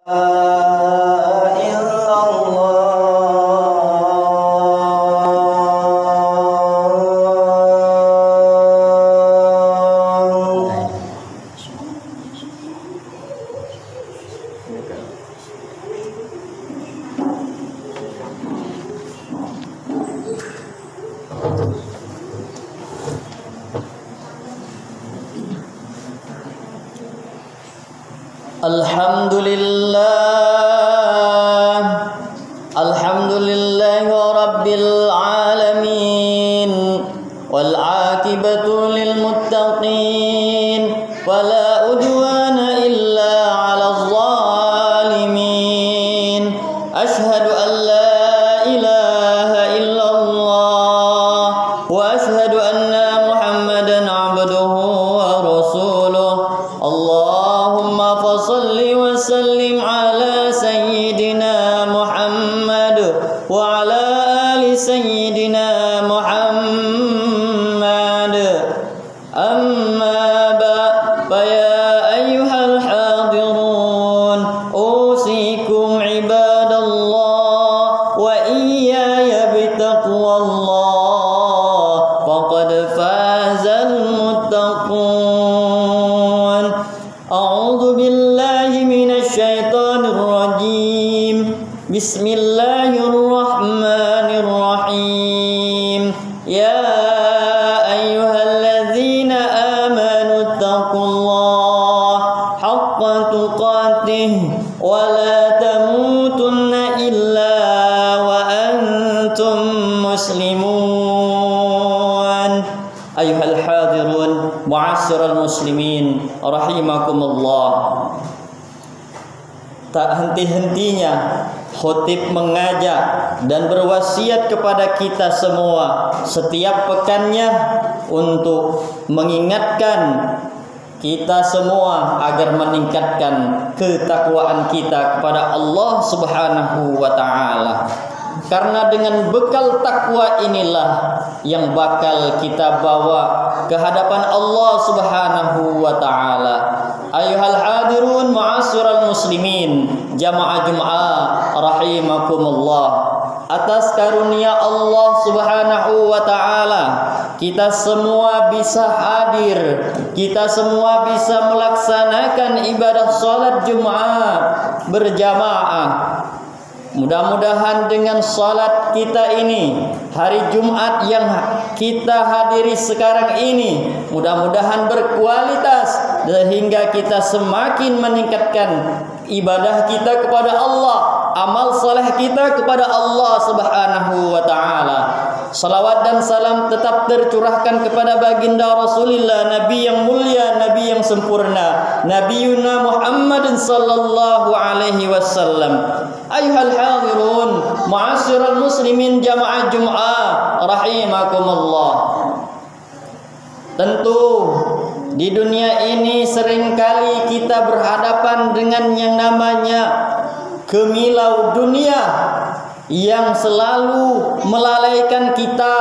Alhamdulillah Rabbil Alamin, wal aqibatu lil muttaqin, wala udwana illa 'alal zalimin. Ashhadu an la ilaha illallah wa ashhadu anna Muhammadan 'abduhu wa rasuluh. Allahumma fashalli wa sallim ala sayyidina Muhammad wa ala ali sayyidina Muhammad. Amma ba'd, fa ya ayyuhal hadirun, usikum ibadallah wa iyaya bitaqwallah, faqad fazal muttaqun. A'udzu billahi minasy syaithanir rajim. Bismillahirrahmanirrahim. Ya ayyuhalladzina amanu taqullaha haqqa tuqatih wa la tamutunna illa wa antum muslimun. Ayyuhal hadirun, mu'asyiral muslimin, rahimakumullah. Tak henti-hentinya khotib mengajak dan berwasiat kepada kita semua setiap pekannya untuk mengingatkan kita semua agar meningkatkan ketakwaan kita kepada Allah Subhanahu wa taala. Karena dengan bekal takwa inilah yang bakal kita bawa ke hadapan Allah Subhanahu wa taala. Ayyuhal hadirun, ma'asyiral muslimin, jamaah Jumat rahimakumullah. Atas karunia Allah Subhanahu wa taala, kita semua bisa hadir, kita semua bisa melaksanakan ibadah salat Jumat berjamaah. Mudah-mudahan dengan salat kita ini, hari Jumat yang kita hadiri sekarang ini, mudah-mudahan berkualitas sehingga kita semakin meningkatkan ibadah kita kepada Allah, amal saleh kita kepada Allah Subhanahu wa taala. Salawat dan salam tetap tercurahkan kepada baginda Rasulullah, Nabi yang mulia, Nabi yang sempurna, Nabiyuna Muhammadin sallallahu alaihi wasallam. Ayuhal hadirun, ma'asyiral muslimin, jamaah Jumat rahimakumullah. Tentu di dunia ini seringkali kita berhadapan dengan yang namanya kemilau dunia yang selalu melalaikan kita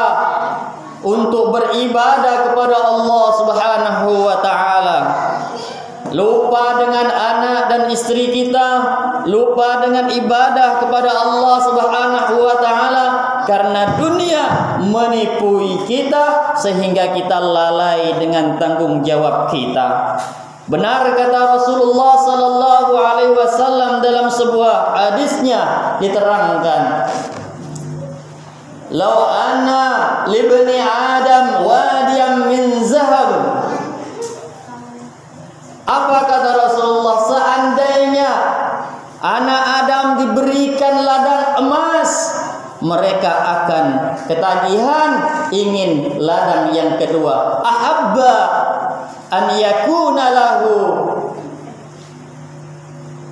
untuk beribadah kepada Allah Subhanahu wa taala. Lupa dengan anak dan istri kita, lupa dengan ibadah kepada Allah Subhanahu wa taala karena dunia menipu kita sehingga kita lalai dengan tanggung jawab kita. Benar kata Rasulullah sallallahu alaihi wasallam dalam sebuah hadisnya diterangkan, "Lau anna libni Adam wadiyan min zahab." Apa kata Rasulullah? Seandainya anak Adam diberikan ladang emas, mereka akan ketagihan ingin ladang yang kedua. Ahabba an yakuna lahu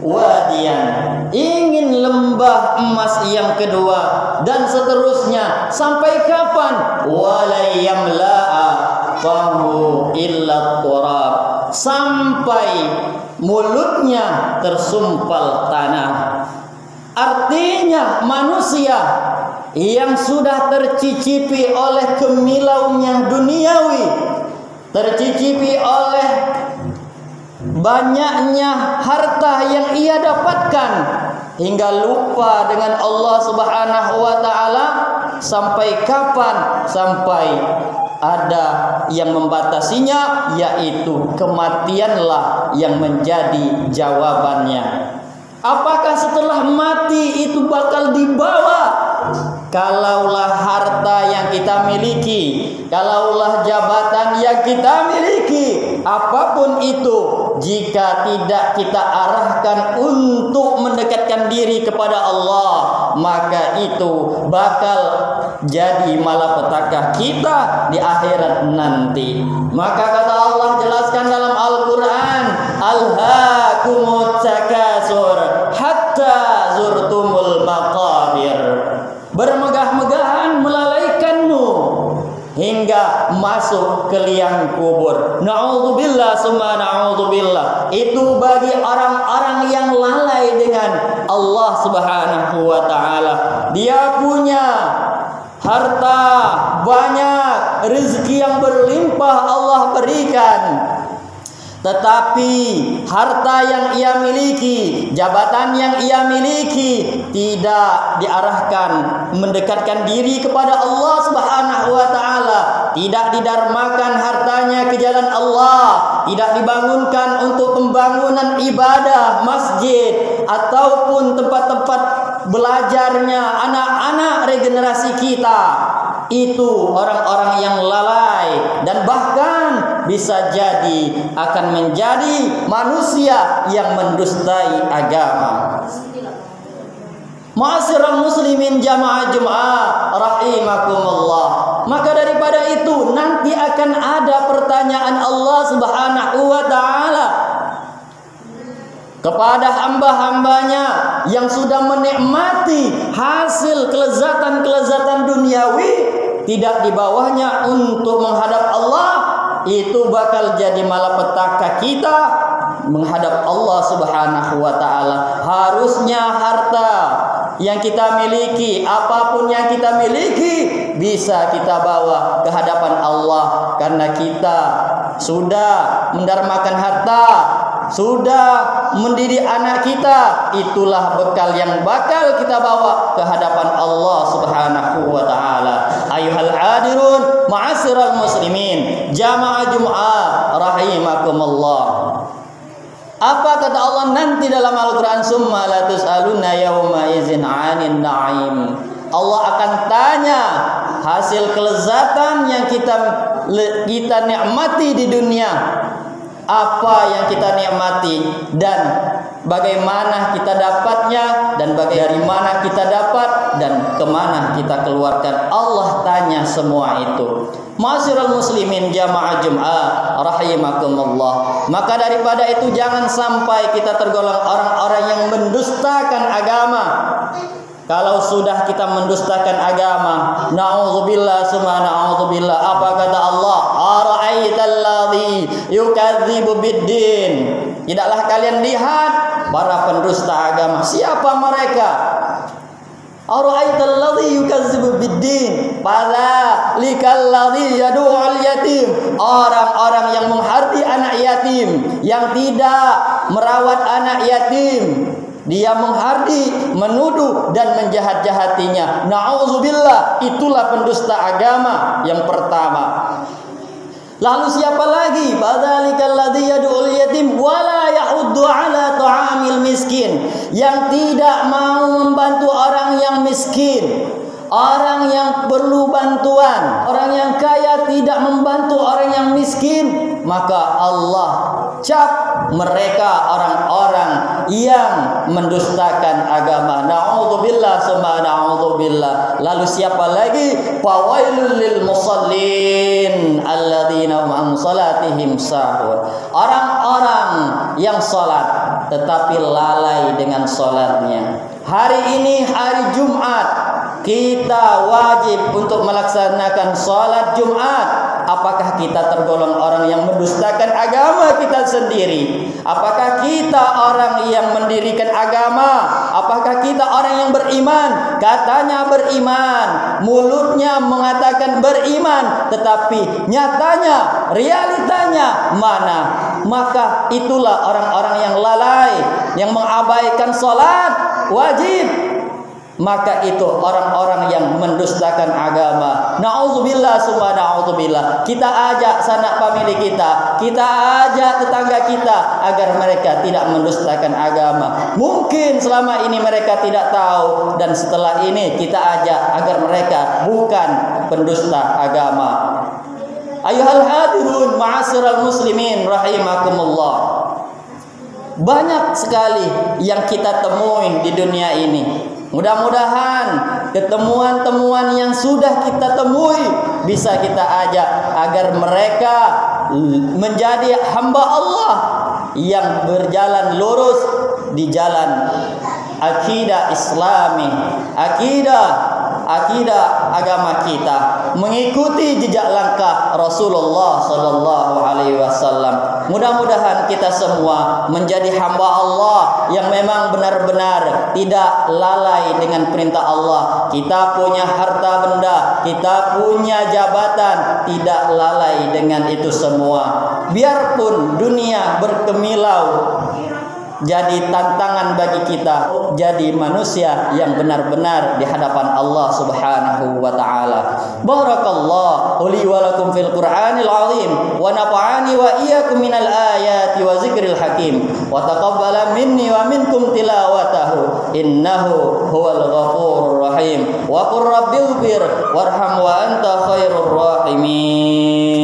wadiyan, ingin lembah emas yang kedua, dan seterusnya sampai kapan? Wala yamla'a fahu illa turab, sampai mulutnya tersumpal tanah. Artinya manusia yang sudah tercicipi oleh kemilaunya duniawi, tercicipi oleh banyaknya harta yang ia dapatkan hingga lupa dengan Allah Subhanahu wa taala. Sampai kapan? Sampai ada yang membatasinya, yaitu kematianlah yang menjadi jawabannya. Apakah setelah mati itu bakal dibawa? Kalaulah harta yang kita miliki, kalaulah jabatan yang kita miliki, apapun itu, jika tidak kita arahkan untuk mendekatkan diri kepada Allah, maka itu bakal jadi malapetaka kita di akhirat nanti. Maka kata Allah jelaskan dalam Al-Quran, alhaakumut takasur hatta zurtumul maqabir. Bermegah-megahan melalaikanmu hingga masuk ke liang kubur. Na'udzubillah summa na'udzubillah. Itu bagi orang-orang yang lalai dengan Allah Subhanahu wa taala. Dia punya harta banyak, rezeki yang berlimpah Allah berikan, tetapi harta yang ia miliki, jabatan yang ia miliki tidak diarahkan mendekatkan diri kepada Allah Subhanahu wa taala, tidak didarmakan hartanya ke jalan Allah, tidak dibangunkan untuk pembangunan ibadah, masjid ataupun tempat-tempat belajarnya anak-anak regenerasi kita. Itu orang-orang yang lalai dan bahkan bisa jadi akan menjadi manusia yang mendustai agama. Ma'asyiral muslimin jamaah Jumat rahimakumullah. Maka daripada itu nanti akan ada pertanyaan Allah Subhanahu wa taala kepada hamba-hambanya yang sudah menikmati hasil kelezatan-kelezatan duniawi, tidak di bawahnya untuk menghadap Allah. Itu bakal jadi malapetaka kita menghadap Allah Subhanahu wa taala. Harusnya harta yang kita miliki, apapun yang kita miliki, bisa kita bawa ke hadapan Allah, karena kita sudah mendarmakan harta, sudah mendidik anak kita. Itulah bekal yang bakal kita bawa ke hadapan Allah Subhanahu wa taala. Ayuhal hadirun ma'asyiral muslimin jamaah Jumat rahimakumullah. Apa kata Allah nanti dalam Al-Quran? Summa la tus'aluna yawma izin 'anin na'im. Allah akan tanya hasil kelezatan yang kita nikmati di dunia. Apa yang kita nikmati dan bagaimana kita dapatnya, dan dari mana kita dapat dan kemana kita keluarkan. Allah tanya semua itu. Ma'asyiral muslimin jamaah Jumat rahimakumullah. Maka daripada itu jangan sampai kita tergolong orang-orang yang mendustakan agama. Kalau sudah kita mendustakan agama, na'udzubillah summa na'udzubillah. Apa kata Allah? Ara'aital ladzi yukadzibu biddin. Tidaklah kalian lihat para pendusta agama? Siapa mereka? Ara'aital ladzi yukadzibu biddin. Fala likal ladzi yad'ul yatim. Orang-orang yang menghardi anak yatim, yang tidak merawat anak yatim, dia menghardi, menuduh dan menjahat-jahatinya. Na'udzubillah, itulah pendusta agama yang pertama. Lalu siapa lagi? Badzalikal ladzi yad'ul yatim wa la yahuddu 'ala ta'amil miskin, yang tidak mau membantu orang yang miskin, orang yang perlu bantuan. Orang yang kaya tidak membantu orang yang miskin, maka Allah cap mereka orang-orang yang mendustakan agama. Na'udzubillah summa na'udzubillah. Lalu siapa lagi? Fawailul lil musallin alladzina hum an salatihim sahun. Orang-orang yang salat tetapi lalai dengan salatnya. Hari ini hari Jumat, kita wajib untuk melaksanakan salat Jumat. apakah kita tergolong orang yang mendustakan agama kita sendiri? Apakah kita orang yang mendirikan agama? Apakah kita orang yang beriman? Katanya beriman, mulutnya mengatakan beriman, tetapi nyatanya, realitanya mana? Maka itulah orang-orang yang lalai, yang mengabaikan salat wajib. Maka itu orang-orang yang mendustakan agama. Na'udzubillah summa na'udzubillah. Kita ajak sanak famili kita ajak tetangga kita agar mereka tidak mendustakan agama. Mungkin selama ini mereka tidak tahu, dan setelah ini kita ajak agar mereka bukan pendusta agama. Ayuhal hadirun ma'asyiral muslimin rahimakumullah. Banyak sekali yang kita temuin di dunia ini. Mudah-mudahan ketemuan-temuan yang sudah kita temui bisa kita ajak agar mereka menjadi hamba Allah yang berjalan lurus di jalan akidah Islami, akidah agama kita, mengikuti jejak langkah Rasulullah sallallahu alaihi wasallam. Mudah-mudahan kita semua menjadi hamba Allah yang memang benar-benar tidak lalai dengan perintah Allah. Kita punya harta benda, kita punya jabatan, tidak lalai dengan itu semua. Biarpun dunia berkemilau, jadi tantangan bagi kita jadi manusia yang benar-benar di hadapan Allah Subhanahu wa taala. Barakallahu li wa lakum fil Qur'anil azim wa nafa'ani wa iyyakum minal ayati wa zikril hakim wa taqabbala minni wa minkum tilawatahu innahu huwal ghafurur rahim wa qur rabbighfir warham wa anta khairur rahimin.